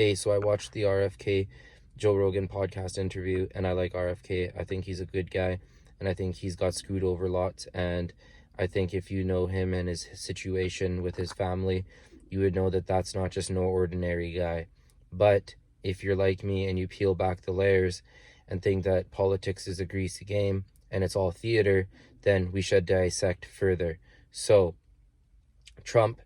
Hey, so I watched the RFK Joe Rogan podcast interview, and I like RFK. I think he's a good guy, and I think he's got screwed over lots. And I think if you know him and his situation with his family, you would know that that's not just no ordinary guy. But if you're like me and you peel back the layers and think that politics is a greasy game and it's all theater, then we should dissect further. So, Trump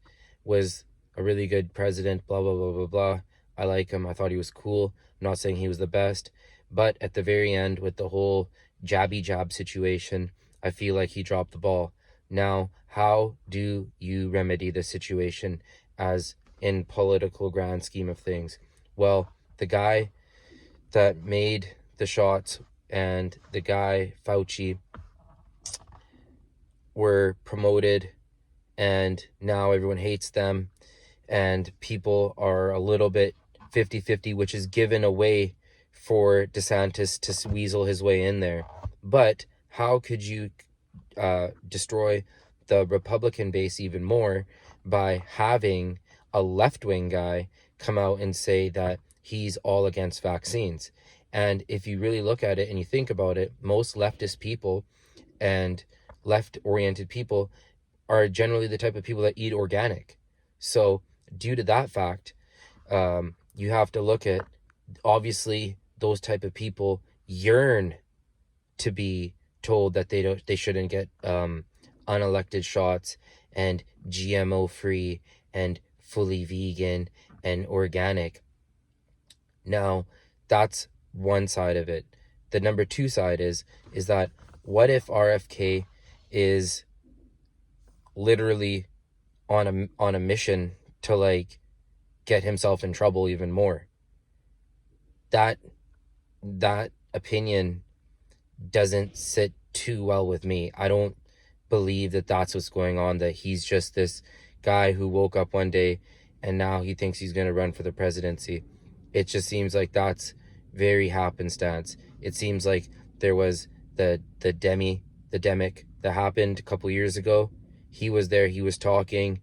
was a really good president, blah, blah, blah, blah, blah. I like him. I thought he was cool. I'm not saying he was the best. But at the very end, with the whole jabby jab situation, I feel like he dropped the ball. Now, how do you remedy the situation as in political grand scheme of things? Well, the guy that made the shots and the guy, Fauci, were promoted, and now everyone hates them, and people are a little bit 50-50, which is given away for DeSantis to weasel his way in there. But how could you destroy the Republican base even more by having a left-wing guy come out and say that he's all against vaccines? And if you really look at it and you think about it, most leftist people and left-oriented people are generally the type of people that eat organic. So due to that fact, you have to look at, obviously, those type of people yearn to be told that they shouldn't get unelected shots and GMO free and fully vegan and organic. Now, that's one side of it. The number two side is that what if RFK is literally on a mission to like get himself in trouble even more? That opinion doesn't sit too well with me. I don't believe that that's what's going on, that he's just this guy who woke up one day and now he thinks he's going to run for the presidency. It just seems like that's very happenstance. It seems like there was the demic that happened a couple years ago. He was there, he was talking,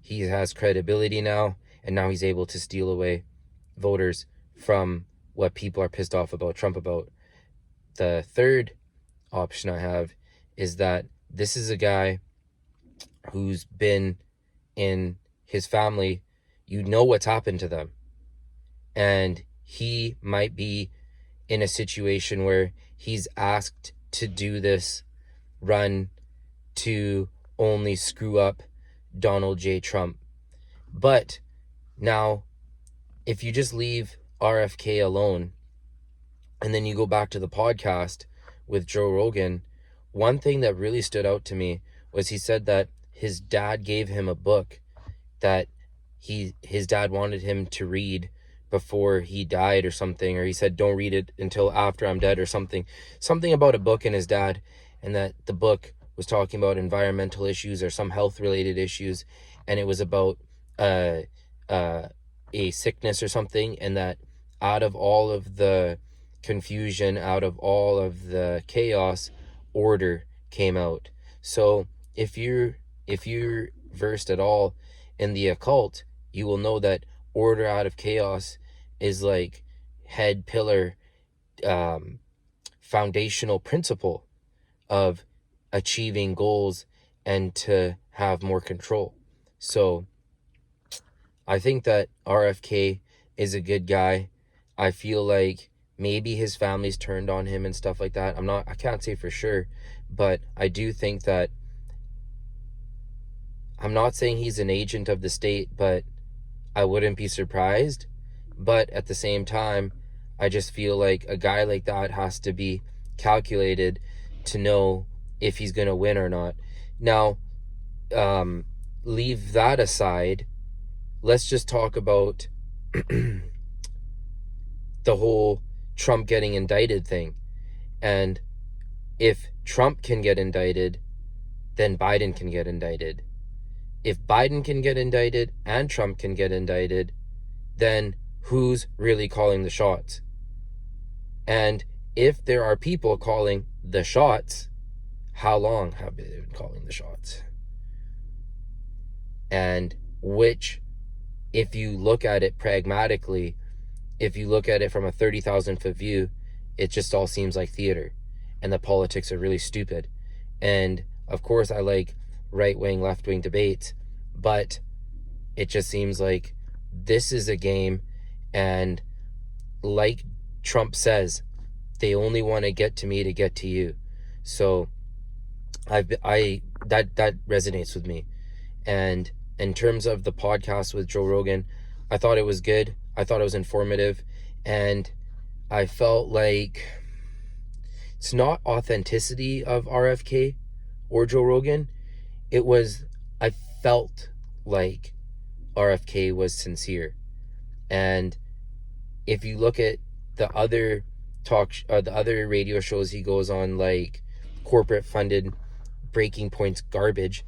he has credibility now, and now he's able to steal away voters from what people are pissed off about Trump about. The third option I have is that this is a guy who's been in his family, you know what's happened to them. And he might be in a situation where he's asked to do this run to only screw up Donald J. Trump. But now, if you just leave RFK alone, and then you go back to the podcast with Joe Rogan, one thing that really stood out to me was he said that his dad gave him a book that his dad wanted him to read before he died or something, or he said don't read it until after I'm dead or something about a book and his dad, and that the book was talking about environmental issues or some health related issues, and it was about a sickness or something, and that out of all of the confusion, out of all of the chaos, order came out. So if you're versed at all in the occult, you will know that order out of chaos is like head pillar, foundational principle of achieving goals and to have more control. So I think that RFK is a good guy. I feel like maybe his family's turned on him and stuff like that. I can't say for sure, but I do think that, I'm not saying he's an agent of the state, but I wouldn't be surprised. But at the same time, I just feel like a guy like that has to be calculated to know if he's going to win or not. Now, leave that aside. Let's just talk about the whole Trump getting indicted thing. And if Trump can get indicted, then Biden can get indicted. If Biden can get indicted and Trump can get indicted, then who's really calling the shots? And if there are people calling the shots, how long have they been calling the shots? And which, if you look at it pragmatically, if you look at it from a 30,000 foot view, it just all seems like theater, and the politics are really stupid. And of course, I like right-wing, left-wing debates, but it just seems like this is a game, and like Trump says, they only want to get to me to get to you. So that resonates with me. And in terms of the podcast with Joe Rogan, I thought it was good. I thought it was informative, and I felt like it's not authenticity of RFK or Joe Rogan. I felt like RFK was sincere. And if you look at the other the other radio shows he goes on, like corporate funded Breaking Point's garbage,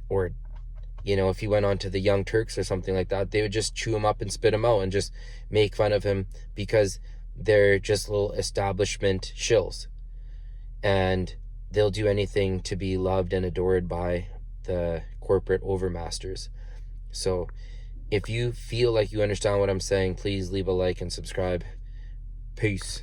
or if he went on to the Young Turks or something like that, they would just chew him up and spit him out and just make fun of him because they're just little establishment shills. And they'll do anything to be loved and adored by the corporate overmasters. So if you feel like you understand what I'm saying, please leave a like and subscribe. Peace.